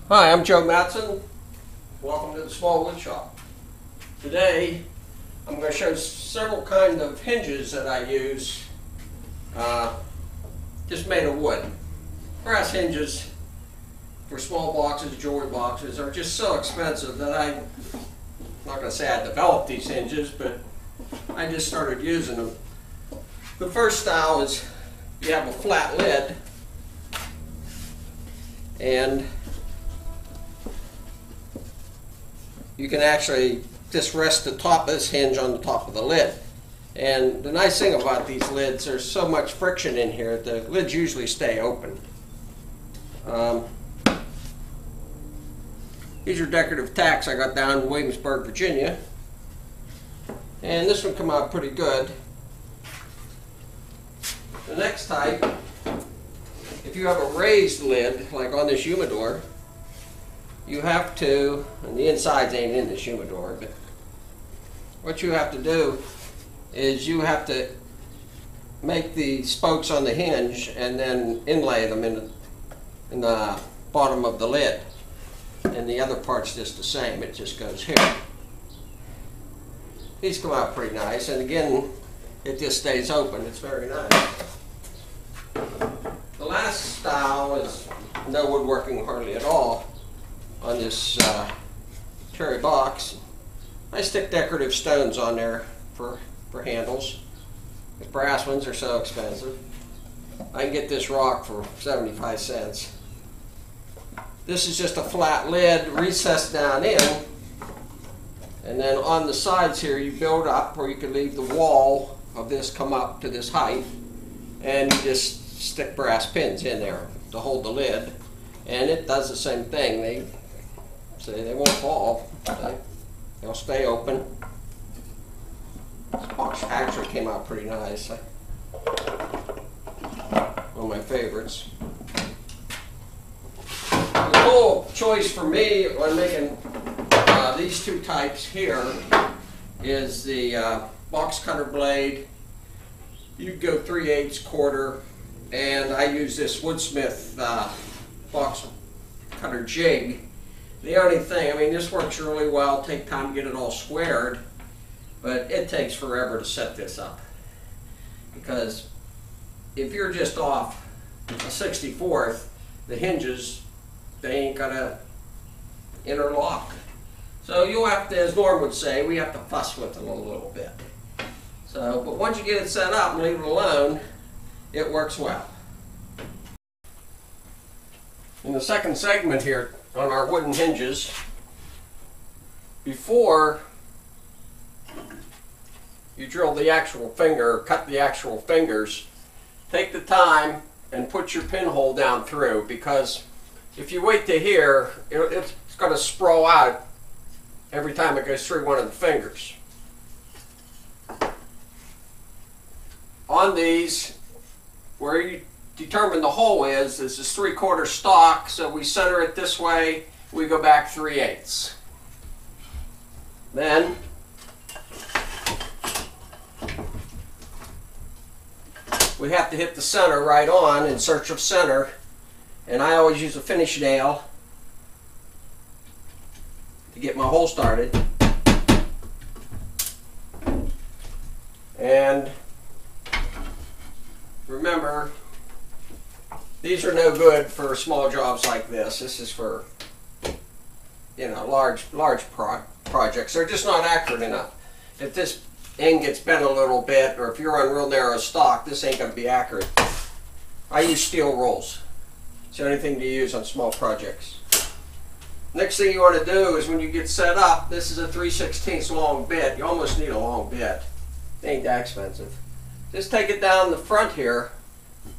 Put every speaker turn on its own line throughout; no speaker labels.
Hi, I'm Joe Matson. Welcome to the Small Wood Shop. Today I'm going to show several kinds of hinges that I use, just made of wood. Brass hinges for small boxes, jewelry boxes, are just so expensive that I'm not going to say I developed these hinges, but I just started using them. The first style is you have a flat lid, and you can actually just rest the top of this hinge on the top of the lid. And the nice thing about these lids, there's so much friction in here, the lids usually stay open. These are decorative tacks I got down in Williamsburg, Virginia. And this one come out pretty good. The next type, if you have a raised lid, like on this humidor, you have to, and the insides ain't in this humidor, but what you have to do is you have to make the spokes on the hinge and then inlay them in the bottom of the lid. And the other part's just the same, it just goes here. These come out pretty nice, and again, it just stays open. It's very nice. The last style is no woodworking hardly at all. On this cherry box, I stick decorative stones on there for handles. The brass ones are so expensive. I can get this rock for 75 cents. This is just a flat lid recessed down in, and then on the sides here you build up, or you can leave the wall of this come up to this height, and you just stick brass pins in there to hold the lid, and it does the same thing. They won't fall. They'll stay open. This box actually came out pretty nice. One of my favorites. The whole choice for me when making these two types here is the box cutter blade. You go 3/8 quarter, and I use this Woodsmith box cutter jig. The only thing, I mean, this works really well, take time to get it all squared, but it takes forever to set this up. Because if you're just off a 64th, the hinges, they ain't gonna interlock. So you'll have to, as Norm would say, we have to fuss with it a little bit. So, but once you get it set up and leave it alone, it works well. In the second segment here, on our wooden hinges, before you drill the actual finger, or cut the actual fingers, take the time and put your pinhole down through, because if you wait to here, it's going to sprawl out every time it goes through one of the fingers. On these, where you determine the hole is, this is 3/4 stock, so we center it this way, we go back 3/8. Then we have to hit the center right on in search of center, and I always use a finish nail to get my hole started. And remember, these are no good for small jobs like this. This is for, you know, large projects. They're just not accurate enough. If this end gets bent a little bit, or if you're on real narrow stock, this ain't going to be accurate. I use steel rolls. It's the only thing to use on small projects. Next thing you want to do is when you get set up, this is a 3/16 long bit. You almost need a long bit. It ain't that expensive. Just take it down the front here,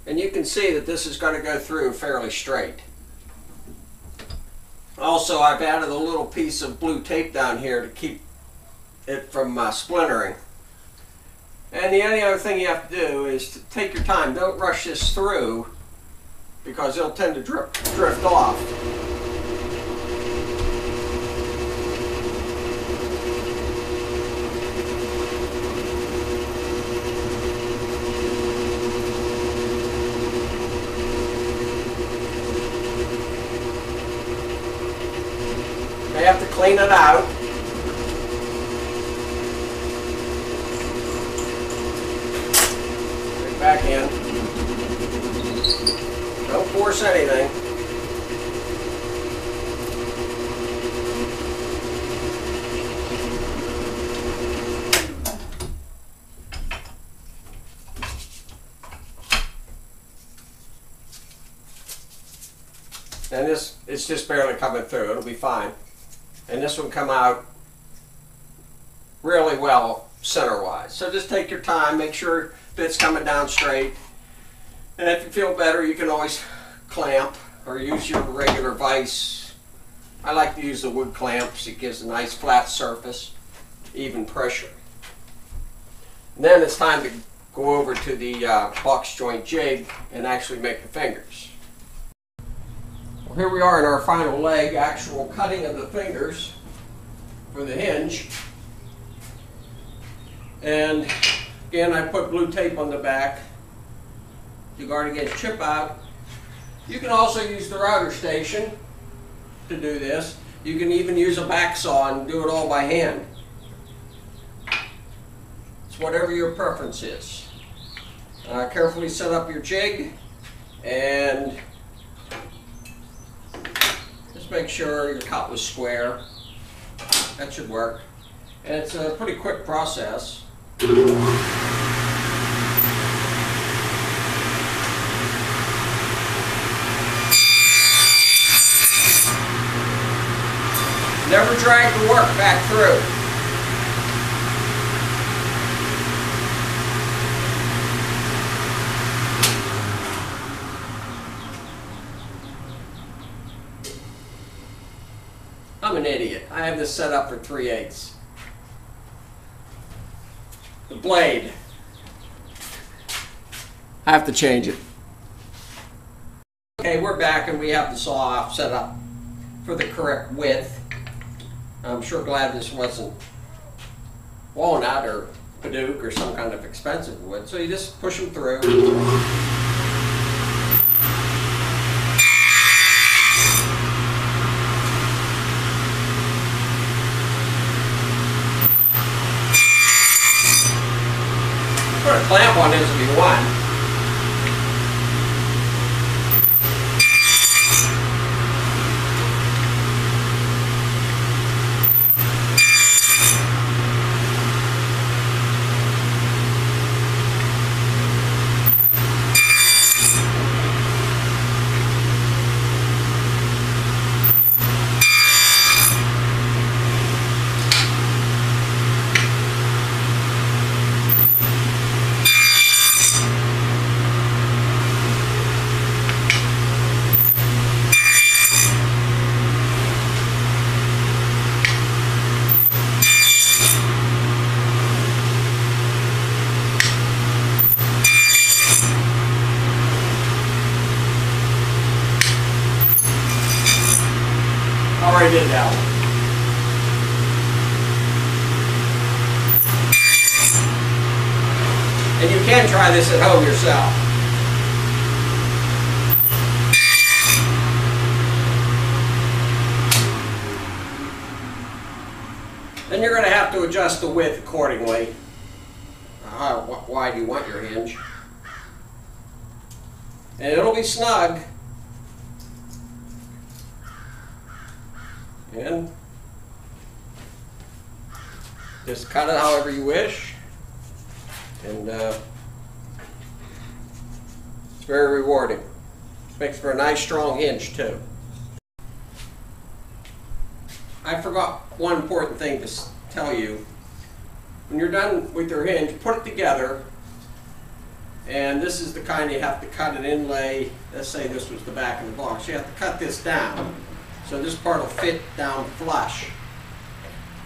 and you can see that this is going to go through fairly straight. Also, I've added a little piece of blue tape down here to keep it from splintering. And the only other thing you have to do is to take your time. Don't rush this through, because it'll tend to drift off. Clean it out. Put it back in. Don't force anything. And this, it's just barely coming through. It'll be fine. And this will come out really well center-wise. So just take your time, make sure that it's coming down straight. And if you feel better, you can always clamp or use your regular vise. I like to use the wood clamps. It gives a nice flat surface, even pressure. And then it's time to go over to the box joint jig and actually make the fingers. Well, here we are in our final leg, actual cutting of the fingers for the hinge. And again, I put blue tape on the back to guard against chip out. You can also use the router station to do this. You can even use a back saw and do it all by hand. It's whatever your preference is. Carefully set up your jig and just make sure your cut was square. That should work. And it's a pretty quick process. Never drag the work back through. I'm an idiot. I have this set up for 3/8. The blade. I have to change it. Okay, we're back and we have the saw off set up for the correct width. I'm sure glad this wasn't walnut or padauk or some kind of expensive wood. So you just push them through. Put a clamp on this if you want. Already did that one. And you can try this at home yourself. Then you're going to have to adjust the width accordingly. How wide you want your hinge. And it'll be snug. And just cut it however you wish, and it's very rewarding. Makes for a nice strong hinge too. I forgot one important thing to tell you. When you're done with your hinge, put it together, and this is the kind you have to cut an inlay. Let's say this was the back of the box. You have to cut this down. So this part will fit down flush.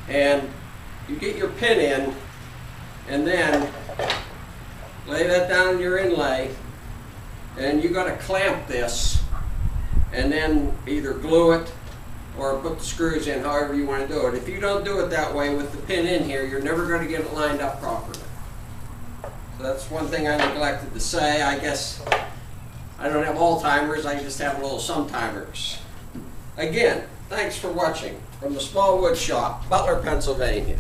And you get your pin in, and then lay that down in your inlay, and you got to clamp this, and then either glue it or put the screws in, however you want to do it. If you don't do it that way with the pin in here, you're never going to get it lined up properly. So that's one thing I neglected to say. I guess I don't have all timers, I just have little some timers. Again, thanks for watching from the Small Wood Shop, Butler, Pennsylvania.